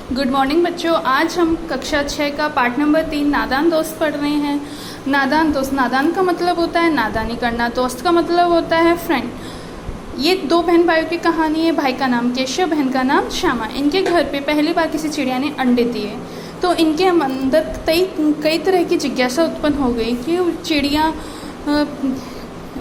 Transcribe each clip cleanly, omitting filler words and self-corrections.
Good morning बच्चों। आज हम कक्षा 6 का पाठ नंबर 3 नादान दोस्त पढ़ रहे हैं। नादान दोस्त, नादान का मतलब होता है नादानी करना, दोस्त का मतलब होता है फ्रेंड। ये दो बहन भाइयों की कहानी है। भाई का नाम केशव, बहन का नाम श्यामा। इनके घर पे पहली बार किसी चिड़िया ने अंडे दिए तो इनके अंदर कई तरह की जिज्ञासा उत्पन्न हो गई कि चिड़िया,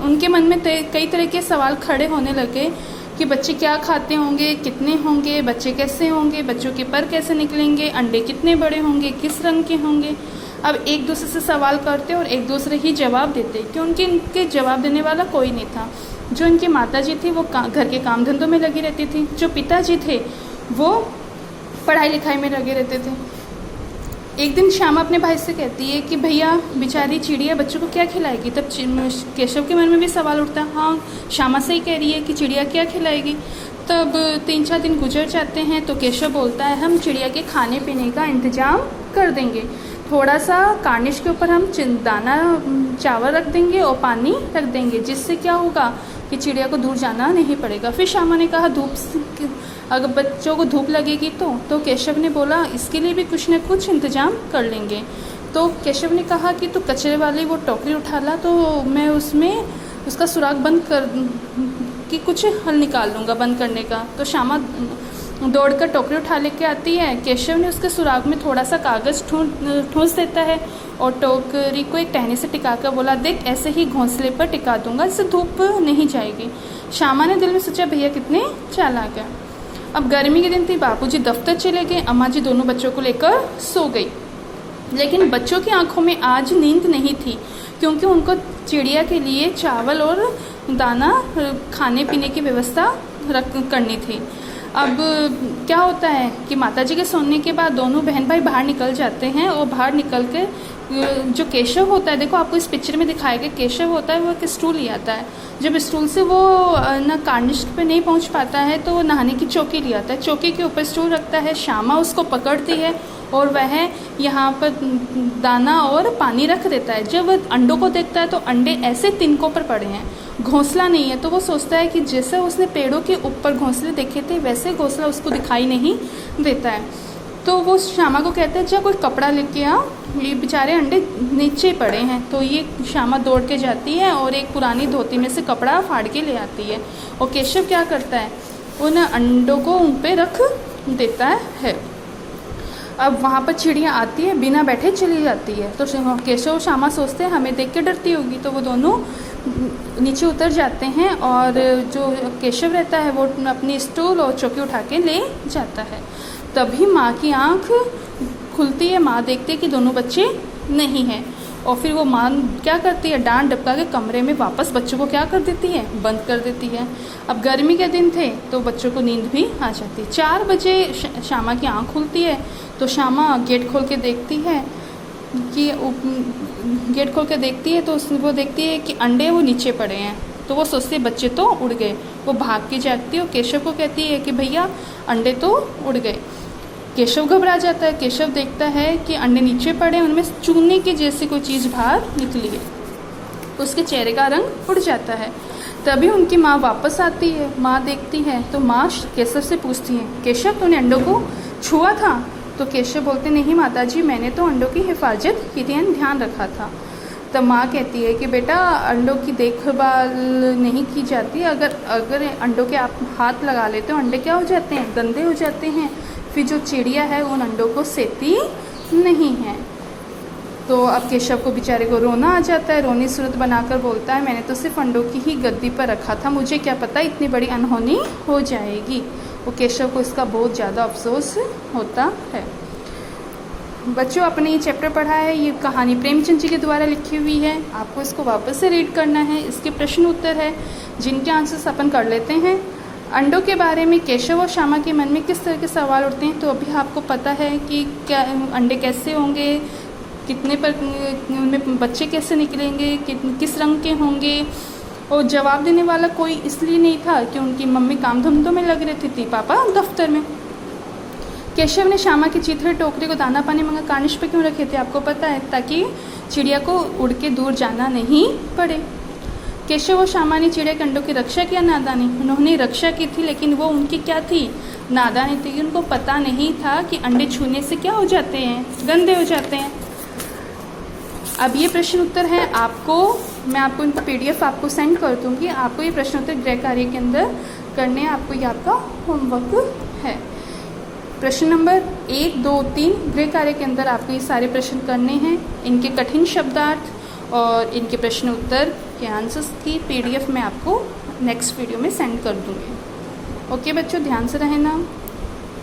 उनके मन में कई तरह के सवाल खड़े होने लगे कि बच्चे क्या खाते होंगे, कितने होंगे, बच्चे कैसे होंगे, बच्चों के पर कैसे निकलेंगे, अंडे कितने बड़े होंगे, किस रंग के होंगे। अब एक दूसरे से सवाल करते और एक दूसरे ही जवाब देते क्योंकि इनके जवाब देने वाला कोई नहीं था। जो इनकी माताजी थी वो घर के काम धंधों में लगी रहती थी, जो पिताजी थे वो पढ़ाई लिखाई में लगे रहते थे। एक दिन श्यामा अपने भाई से कहती है कि भैया बेचारी चिड़िया बच्चों को क्या खिलाएगी। तब केशव के मन में भी सवाल उठता है, हाँ श्यामा से ही कह रही है कि चिड़िया क्या खिलाएगी। तब 3-4 दिन गुजर जाते हैं तो केशव बोलता है हम चिड़िया के खाने पीने का इंतजाम कर देंगे। थोड़ा सा कार्निश के ऊपर हम दाना चावल रख देंगे और पानी रख देंगे, जिससे क्या होगा कि चिड़िया को दूर जाना नहीं पड़ेगा। फिर श्यामा ने कहा अगर बच्चों को धूप लगेगी तो केशव ने बोला इसके लिए भी कुछ न कुछ इंतजाम कर लेंगे। तो केशव ने कहा कि तू कचरे वाली वो टोकरी उठा ला तो मैं उसमें उसका सुराख बंद कर कि कुछ हल निकाल लूँगा बंद करने का। तो श्यामा दौड़कर टोकरी उठा लेके आती है। केशव ने उसके सुराख में थोड़ा सा कागज़ ठूंस देता है और टोकरी को एक टहनी से टिका कर बोला देख ऐसे ही घोंसले पर टिका दूंगा, इससे धूप नहीं जाएगी। श्यामा ने दिल में सोचा भैया कितने चालाक है। अब गर्मी के दिन थी, बापूजी दफ्तर चले गए, अम्मा जी दोनों बच्चों को लेकर सो गई। लेकिन बच्चों की आंखों में आज नींद नहीं थी क्योंकि उनको चिड़िया के लिए चावल और दाना खाने पीने की व्यवस्था करनी थी। अब क्या होता है कि माताजी के सोने के बाद दोनों बहन भाई बाहर निकल जाते हैं और बाहर निकल के जो केशव होता है, देखो आपको इस पिक्चर में दिखाया गया, केशव होता है वो एक स्टूल ले आता है। जब स्टूल से वो ना कार्निश पे नहीं पहुंच पाता है तो वो नहाने की चौकी ले आता है, चौकी के ऊपर स्टूल रखता है। श्यामा उसको पकड़ती है और वह यहाँ पर दाना और पानी रख देता है। जब वह अंडों को देखता है तो अंडे ऐसे तिनकों पर पड़े हैं, घोंसला नहीं है। तो वो सोचता है कि जैसे उसने पेड़ों के ऊपर घोंसले देखे थे वैसे घोंसला उसको दिखाई नहीं देता है। तो वो श्यामा को कहते हैं जा कोई कपड़ा लेके आ, ये बेचारे अंडे नीचे पड़े हैं। तो ये श्यामा दौड़ के जाती है और एक पुरानी धोती में से कपड़ा फाड़ के ले आती है। और केशव क्या करता है, उन अंडों को उन पे रख देता है। अब वहाँ पर चिड़िया आती है, बिना बैठे चली जाती है। तो केशव और श्यामा सोचते हैं हमें देख के डरती होगी, तो वो दोनों नीचे उतर जाते हैं और जो केशव रहता है वो अपनी स्टूल और चौकी उठा के ले जाता है। तभी माँ की आँख खुलती है, माँ देखती है कि दोनों बच्चे नहीं हैं और फिर वो माँ क्या करती है, डांट डपका के कमरे में वापस बच्चों को क्या कर देती है, बंद कर देती है। अब गर्मी के दिन थे तो बच्चों को नींद भी आ जाती है। 4 बजे श्यामा की आँख खुलती है तो श्यामा गेट खोल के देखती है तो वो देखती है कि अंडे वो नीचे पड़े हैं। तो वो सोचती है बच्चे तो उड़ गए। वो भाग के जाती है और केशव को कहती है कि भैया अंडे तो उड़ गए। केशव घबरा जाता है। केशव देखता है कि अंडे नीचे पड़े, उनमें चूने की जैसी कोई चीज़ बाहर निकली है। उसके चेहरे का रंग उड़ जाता है। तभी उनकी माँ वापस आती है। माँ देखती है तो माँ केशव से पूछती है केशव तूने अंडों को छुआ था? तो केशव बोलते नहीं माताजी, मैंने तो अंडों की हिफाजत की थी, ध्यान रखा था। तब माँ कहती है कि बेटा अंडों की देखभाल नहीं की जाती, अगर अंडों के आप हाथ लगा लेते हो अंडे क्या हो जाते हैं, गंदे हो जाते हैं। फिर जो चिड़िया है उन अंडों को सेती नहीं है। तो अब केशव को बेचारे को रोना आ जाता है। रोनी सूरत बनाकर बोलता है मैंने तो सिर्फ अंडों की ही गद्दी पर रखा था, मुझे क्या पता इतनी बड़ी अनहोनी हो जाएगी। वो केशव को इसका बहुत ज़्यादा अफसोस होता है। बच्चों अपने ये चैप्टर पढ़ा है, ये कहानी प्रेमचंद जी के द्वारा लिखी हुई है। आपको इसको वापस से रीड करना है। इसके प्रश्न उत्तर है जिनके आंसर्स अपन कर लेते हैं। अंडों के बारे में केशव और श्यामा के मन में किस तरह के सवाल उठते हैं तो अभी आपको पता है कि क्या अंडे कैसे होंगे, कितने पर उनमें बच्चे कैसे निकलेंगे, किस रंग के होंगे। और जवाब देने वाला कोई इसलिए नहीं था कि उनकी मम्मी काम धंधों में लग रही थी, पापा दफ्तर में। केशव ने श्यामा की चीथड़े टोकरी को दाना पानी मंगा कार्निश पे क्यों रखे थे आपको पता है, ताकि चिड़िया को उड़ के दूर जाना नहीं पड़े। केशव और श्यामा ने चिड़िया के अंडों की रक्षा किया नादानी। उन्होंने रक्षा की थी, लेकिन वो उनकी क्या थी, नादानी थी। उनको पता नहीं था कि अंडे छूने से क्या हो जाते हैं, गंदे हो जाते हैं। अब ये प्रश्न उत्तर है आपको, मैं आपको इनको PDF आपको सेंड कर दूँगी। आपको ये प्रश्न उत्तर गृह कार्य के अंदर करने हैं, आपको ये आपका होमवर्क है। प्रश्न नंबर 1, 2, 3 गृह कार्य के अंदर आपको ये सारे प्रश्न करने हैं। इनके कठिन शब्दार्थ और इनके प्रश्न उत्तर के आंसर्स की PDF मैं आपको नेक्स्ट वीडियो में सेंड कर दूँगी। ओके बच्चों, ध्यान से रहना।